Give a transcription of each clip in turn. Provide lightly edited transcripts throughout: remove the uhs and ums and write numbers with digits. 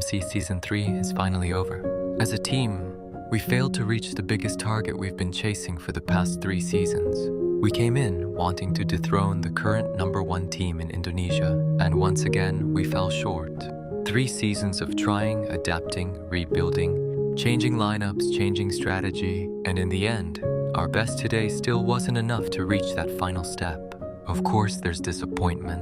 RMC Season 3 is finally over. As a team, we failed to reach the biggest target we've been chasing for the past 3 seasons. We came in wanting to dethrone the current #1 team in Indonesia, and once again, we fell short. 3 seasons of trying, adapting, rebuilding, changing lineups, changing strategy, and in the end, our best today still wasn't enough to reach that final step. Of course, there's disappointment.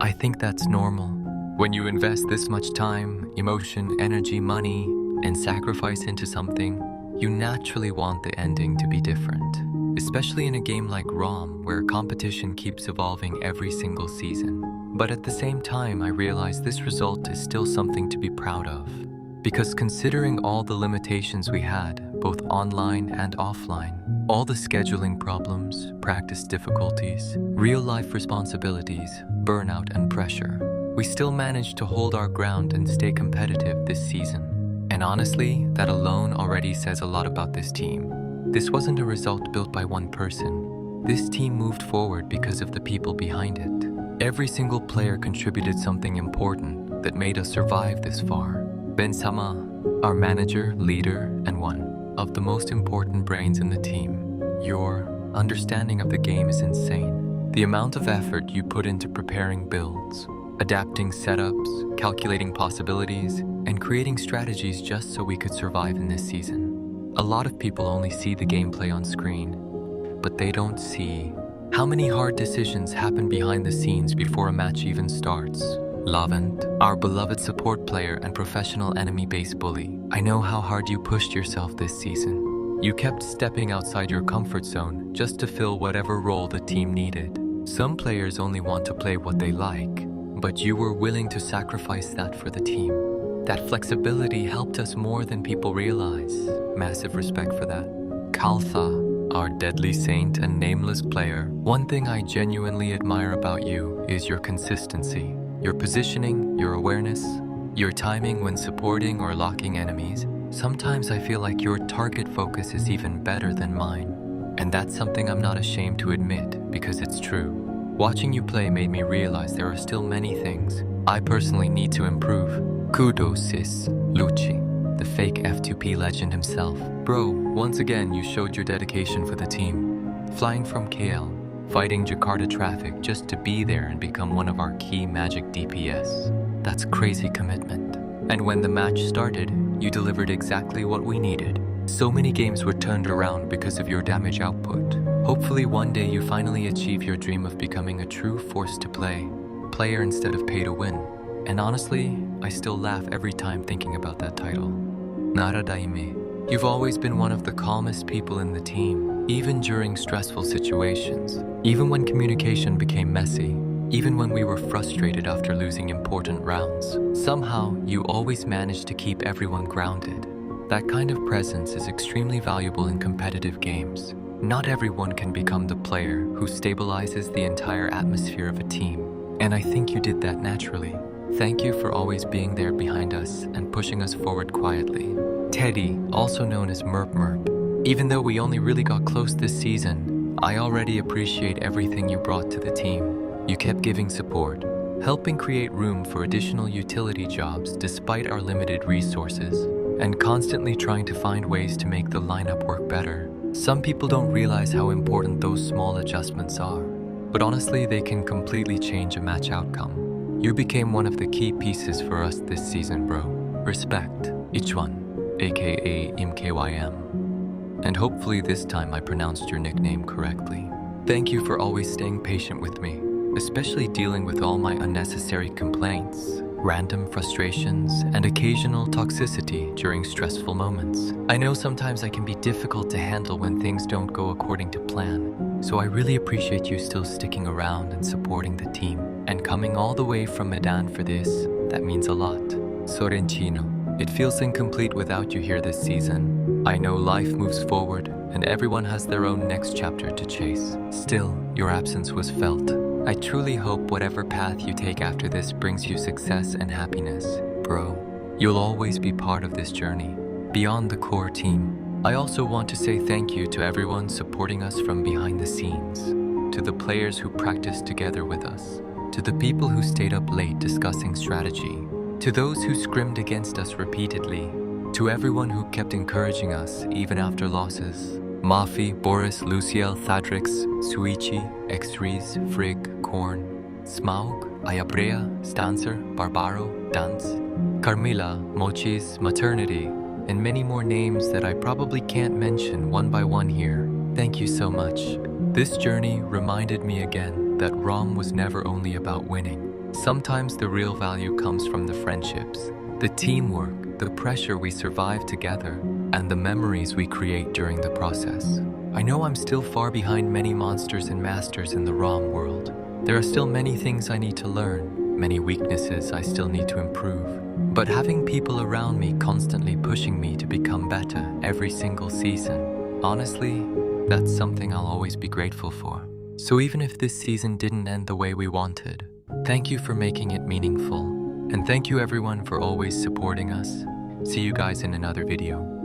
I think that's normal. When you invest this much time, emotion, energy, money, and sacrifice into something, you naturally want the ending to be different. Especially in a game like ROM, where competition keeps evolving every single season. But at the same time, I realize this result is still something to be proud of. Because considering all the limitations we had, both online and offline, all the scheduling problems, practice difficulties, real-life responsibilities, burnout and pressure, we still managed to hold our ground and stay competitive this season. And honestly, that alone already says a lot about this team. This wasn't a result built by one person. This team moved forward because of the people behind it. Every single player contributed something important that made us survive this far. Ben Sama, our manager, leader, and one of the most important brains in the team. Your understanding of the game is insane. The amount of effort you put into preparing builds, adapting setups, calculating possibilities, and creating strategies just so we could survive in this season. A lot of people only see the gameplay on screen, but they don't see how many hard decisions happen behind the scenes before a match even starts. Lovent, our beloved support player and professional enemy-based bully, I know how hard you pushed yourself this season. You kept stepping outside your comfort zone just to fill whatever role the team needed. Some players only want to play what they like, but you were willing to sacrifice that for the team. That flexibility helped us more than people realize. Massive respect for that. Caltha, our deadly saint and nameless player, one thing I genuinely admire about you is your consistency. Your positioning, your awareness, your timing when supporting or locking enemies. Sometimes I feel like your target focus is even better than mine. And that's something I'm not ashamed to admit because it's true. Watching you play made me realize there are still many things I personally need to improve. Kudos sis, Lucci, the fake F2P legend himself. Bro, once again you showed your dedication for the team. Flying from KL, fighting Jakarta traffic just to be there and become one of our key magic DPS. That's crazy commitment. And when the match started, you delivered exactly what we needed. So many games were turned around because of your damage output. Hopefully one day you finally achieve your dream of becoming a true force to play, player instead of pay to win. And honestly, I still laugh every time thinking about that title. Nara-daime. You've always been one of the calmest people in the team, even during stressful situations, even when communication became messy, even when we were frustrated after losing important rounds. Somehow, you always managed to keep everyone grounded. That kind of presence is extremely valuable in competitive games. Not everyone can become the player who stabilizes the entire atmosphere of a team, and I think you did that naturally. Thank you for always being there behind us and pushing us forward quietly. Teddy, also known as Merp Merp. Even though we only really got close this season, I already appreciate everything you brought to the team. You kept giving support, helping create room for additional utility jobs despite our limited resources, and constantly trying to find ways to make the lineup work better. Some people don't realize how important those small adjustments are, but honestly they can completely change a match outcome. You became one of the key pieces for us this season, bro. Respect, Ichwan, aka MKYM. And hopefully this time I pronounced your nickname correctly. Thank you for always staying patient with me, especially dealing with all my unnecessary complaints, random frustrations, and occasional toxicity during stressful moments. I know sometimes I can be difficult to handle when things don't go according to plan, so I really appreciate you still sticking around and supporting the team, and coming all the way from Medan for this. That means a lot. Sorrentino, it feels incomplete without you here this season. I know life moves forward, and everyone has their own next chapter to chase. Still, your absence was felt. I truly hope whatever path you take after this brings you success and happiness. Bro, you'll always be part of this journey, beyond the core team. I also want to say thank you to everyone supporting us from behind the scenes, to the players who practiced together with us, to the people who stayed up late discussing strategy, To those who scrimmed against us repeatedly, to everyone who kept encouraging us even after losses, Mafi, Boris, Luciel, Thadrix, Suichi, Exries, Frigg, Korn, Smaug, Ayabrea, Stancer, Barbaro, Dance, Carmilla, Mochis, Maternity, and many more names that I probably can't mention one by one here. Thank you so much. This journey reminded me again that ROM was never only about winning. Sometimes the real value comes from the friendships, the teamwork, the pressure we survive together, and the memories we create during the process. I know I'm still far behind many monsters and masters in the ROM world. There are still many things I need to learn, many weaknesses I still need to improve. But having people around me constantly pushing me to become better every single season, honestly, that's something I'll always be grateful for. So even if this season didn't end the way we wanted, thank you for making it meaningful. And thank you everyone for always supporting us. See you guys in another video.